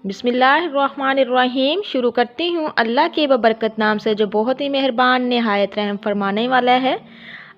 बिस्मिल्लाहिर्रहमानिर्रहीम। शुरू करती हूँ अल्लाह के बबरकत नाम से जो बहुत ही मेहरबान निहायत रहम फरमाने वाला है।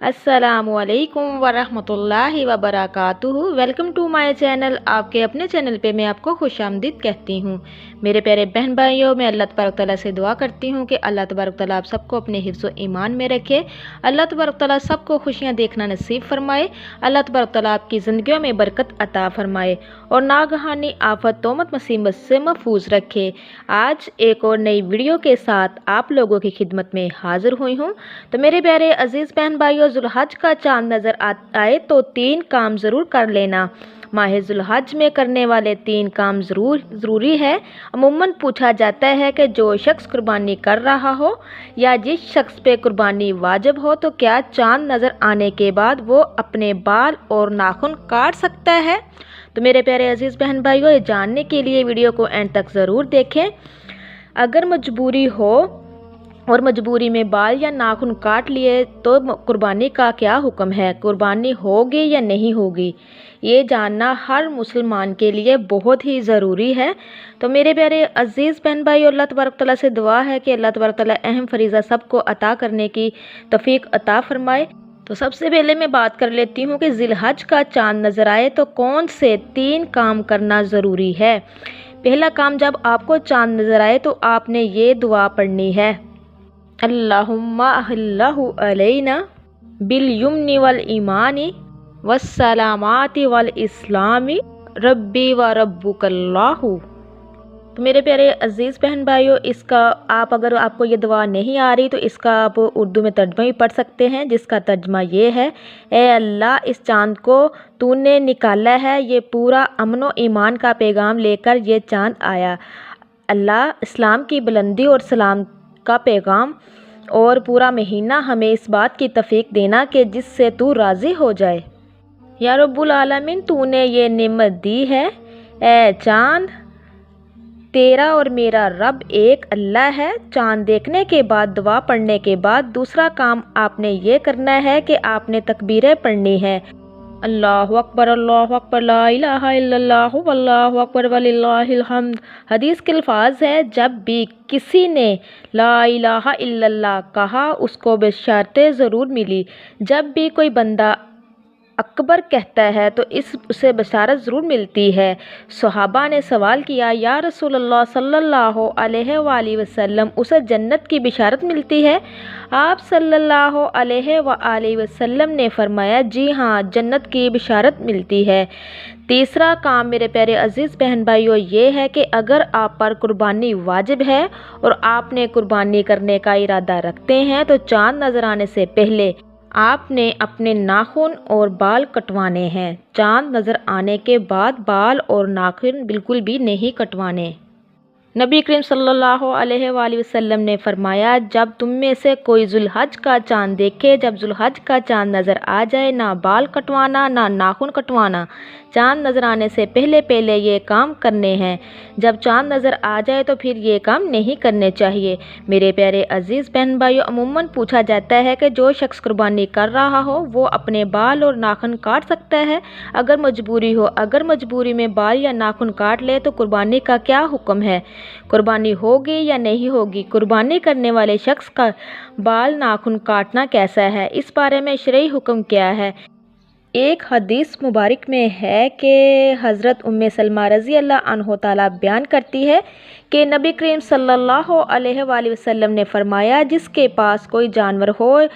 अस्सलामुअलैकुम वरहमतुल्लाहि वबरकातुहू। Welcome to my channel. आपके अपने चैनल पे मैं आपको खुशामदीद कहती हूँ। मेरे प्यारे बहन भाइयों, मैं अल्लाह तबारक तआला से दुआ करती हूँ कि अल्लाह तबारक तआला आप सबको अपने हिफ्ज़ व ईमान में रखे। अल्लाह तबारक तआला सबको खुशियाँ देखना नसीब फरमाए। अल्लाह तबारक तआला आपकी ज़िंदगियों में बरकत अता फरमाए और नागहानी आफत तोमत मुसीबत से महफूज रखे। आज एक और नई वीडियो के साथ आप लोगों की खिदमत में हाजिर हुई हूँ। तो मेरे प्यारे अजीज़ बहन भाइयों, ज़ुल्हज का चाँद नज़र आए तो 3 काम ज़रूर कर लेना। माह ज़ुल्हज में करने वाले 3 काम ज़रूरी है। अमूमन पूछा जाता है कि जो शख्स कुर्बानी कर रहा हो या जिस शख्स पे कुर्बानी वाजिब हो तो क्या चाँद नज़र आने के बाद वो अपने बाल और नाखून काट सकता है। तो मेरे प्यारे अजीज़ बहन भाइयों, ये जानने के लिए वीडियो को एंड तक ज़रूर देखें। अगर मजबूरी हो और मजबूरी में बाल या नाखून काट लिए तो कुर्बानी का क्या हुक्म है, कुर्बानी होगी या नहीं होगी, ये जानना हर मुसलमान के लिए बहुत ही ज़रूरी है। तो मेरे प्यारे अजीज़ बहन भाई, अल्लाह तबारक तआला से दुआ है कि अल्लाह तबारक तआला अहम फरीज़ा सबको अता करने की तौफीक अता फरमाए। तो सबसे पहले मैं बात कर लेती हूँ कि ज़िलहज का चाँद नज़र आए तो कौन से 3 काम करना ज़रूरी है। पहला काम, जब आपको चाँद नज़र आए तो आपने ये दुआ पढ़नी है, अल्लाहुम्मा अहिल्लहु अलैना बिल युम्नि वल ईमानी वस्सलामाति वल इस्लामी रब्बी व रब्बुकल्लाहु। तो मेरे प्यारे अजीज़ बहन भाइयों, इसका अगर आपको ये दुआ नहीं आ रही तो इसका आप उर्दू में तर्जमा भी पढ़ सकते हैं, जिसका तर्जमा ये है, ए अल्लाह, इस चाँद को तूने निकाला है, ये पूरा अमन व ईमान का पैगाम लेकर ये चाँद आया। अल्लाह, इस्लाम की बुलंदी और सलाम का पैगाम और पूरा महीना हमें इस बात की तौफीक देना कि जिससे तू राज़ी हो जाए। या रब्बुल आलमीन, तूने ये नेमत दी है। ए चाँद, तेरा और मेरा रब एक अल्लाह है। चाँद देखने के बाद, दुआ पढ़ने के बाद दूसरा काम आपने ये करना है कि आपने तकबीरें पढ़नी है, अल्लाहु अकबर ला इलाहा इल्लल्लाहु वल्लाहु अकबर वलिल्लाहिल हम्द। हदीस के अल्फाज है, जब भी किसी ने ला इलाहा इल्लल्लाह कहा उसको बशर्तें ज़रूर मिली। जब भी कोई बंदा अकबर कहता है तो उसे बशारत ज़रूर मिलती है। सहाबा ने सवाल किया, या रसूलल्लाह सल्लल्लाहु अलैहि वसल्लम, उसे जन्नत की बिशारत मिलती है? आप सल्लल्लाहु अलैहि वसल्लम ने फरमाया, जी हाँ, जन्नत की बिशारत मिलती है। तीसरा काम मेरे प्यारे अजीज़ बहन भाइयों ये है कि अगर आप पर कुर्बानी वाजिब है और आपने कुर्बानी करने का इरादा रखते हैं तो चाँद नज़र आने से पहले आपने अपने नाखून और बाल कटवाने हैं। चाँद नज़र आने के बाद बाल और नाखून बिल्कुल भी नहीं कटवाने। नबी करीम सल्लल्लाहु अलैहि वसल्लम ने फरमाया, जब तुम में से कोई ज़ुल्हज का चाँद देखे, जब ज़ुल्हज का चाँद नज़र आ जाए, ना बाल कटवाना ना नाखून कटवाना। चाँद नज़र आने से पहले ये काम करने हैं। जब चाँद नज़र आ जाए तो फिर ये काम नहीं करने चाहिए। मेरे प्यारे अजीज़ बहन भाइयों, अमूमन पूछा जाता है कि जो शख्स कुर्बानी कर रहा हो वो अपने बाल और नाखून काट सकता है अगर मजबूरी हो। अगर मजबूरी में बाल या नाखून काट ले तो कुर्बानी का क्या हुक्म है, कुर्बानी होगी या नहीं होगी, कुर्बानी करने वाले शख्स का बाल नाखून काटना कैसा है, इस बारे में शरई हुक्म क्या है। एक हदीस मुबारक में है कि हज़रत उम्मे सलमा रज़ी अल्लाह अन्हा ताला बयान करती है कि नबी करीम सल्लल्लाहु अलैहि वसल्लम ने फरमाया, जिसके पास कोई जानवर हो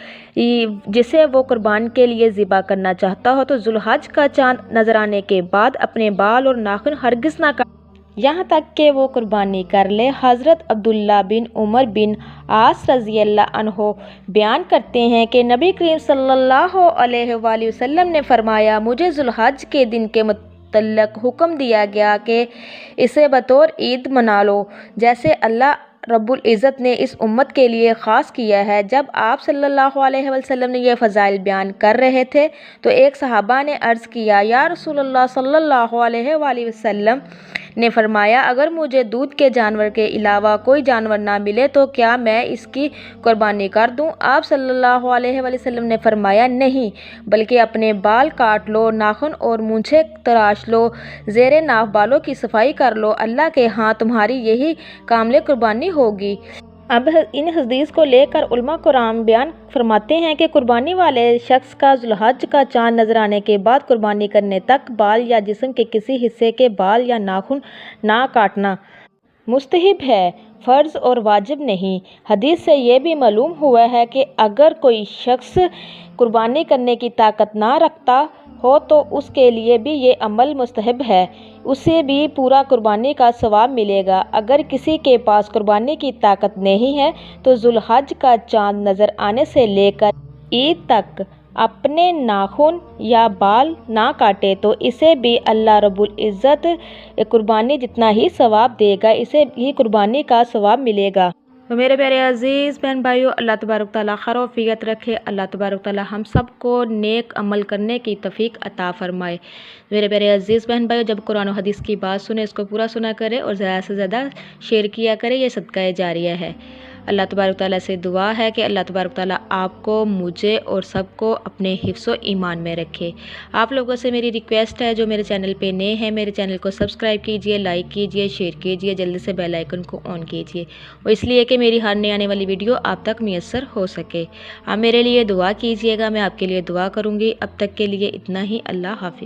जिसे वो कुर्बान के लिए ज़िबा करना चाहता हो तो ज़ुल्हज का चाँद नज़र आने के बाद अपने बाल और नाखून हरगिज़ ना काटे यहाँ तक कि वो कुर्बानी कर ले। हज़रत अब्दुल्ला बिन उमर बिन आस रज़ी अल्लाह अन्हो बयान करते हैं कि नबी करीम सल्लल्लाहु अलैहि वसल्लम ने फरमाया, मुझे ज़ुल्हज के दिन के मुतल्लक़ हुक्म दिया गया कि इसे बतौर ईद मना लो, जैसे अल्लाह रब्बुल इज़्ज़त ने इस उम्मत के लिए ख़ास किया है। जब आप सल्लल्लाहु अलैहि वसल्लम ने यह फ़ज़ाइल बयान कर रहे थे तो एक सहाबा ने अर्ज़ किया, या रसूलल्लाह सल्लल्लाहु अलैहि वसल्लम, نے فرمایا اگر مجھے دودھ کے جانور کے علاوہ کوئی جانور نہ ملے تو کیا میں اس کی قربانی کر دوں؟ آپ صلی اللہ علیہ وسلم نے فرمایا نہیں، بلکہ اپنے بال کاٹ لو، ناخن اور مونچھیں تراش لو، زیر ناف بالوں کی صفائی کر لو، اللہ کے ہاں تمہاری یہی کامل قربانی ہوگی۔ اب ان حدیث کو لے کر علماء کرام بیان فرماتے ہیں کہ قربانی والے شخص کا ذو الحج کا چاند نظر آنے کے بعد قربانی کرنے تک بال یا جسم کے کسی حصے کے بال یا ناخن نہ کاٹنا مستحب ہے، فرض اور واجب نہیں۔ حدیث سے یہ بھی معلوم ہوا ہے کہ اگر کوئی شخص قربانی کرنے کی طاقت نہ رکھتا ہو تو اس کے لیے بھی یہ عمل مستحب ہے، اسے بھی پورا قربانی کا ثواب ملے گا۔ اگر کسی کے پاس قربانی کی طاقت نہیں ہے تو ذو الحج کا چاند نظر آنے سے لے کر عید تک اپنے ناخن یا بال نہ کاٹے تو اسے بھی اللہ رب العزت قربانی جتنا ہی ثواب دے گا، اسے بھی قربانی کا ثواب ملے گا۔ تو میرے پیارے عزیز بہن بھائیو، اللہ تبارک تعالیٰ خیر و عافیت رکھے، اللہ تبارک تعالیٰ ہم سب کو نیک عمل کرنے کی توفیق عطا فرمائے۔ میرے پیارے عزیز بہن بھائیو، جب قرآن و حدیث کی بات سنیں اس کو پورا سنا کرے اور زیادہ سے زیادہ شیئر کیا کرے، یہ صدقہ جاریہ ہے۔ اللہ تبارک تعالیٰ سے دعا ہے کہ اللہ تبارک تعالیٰ آپ کو، مجھے اور سب کو اپنے حفظ و ایمان میں رکھے۔ آپ لوگوں سے میری ریکویسٹ ہے جو میرے چینل پہ نئے ہیں، میرے چینل کو سبسکرائب کیجئے، لائک کیجئے، شیئر کیجئے، جلدی سے بیل آئیکن کو آن کیجئے، وہ اس لیے کہ میری ہر نئی آنے والی ویڈیو آپ تک میسر ہو سکے۔ آپ میرے لیے دعا کیجئے گا، میں آپ کے لیے دعا کروں گی۔ اب تک کے لیے اتنا ہی، اللہ حافظ۔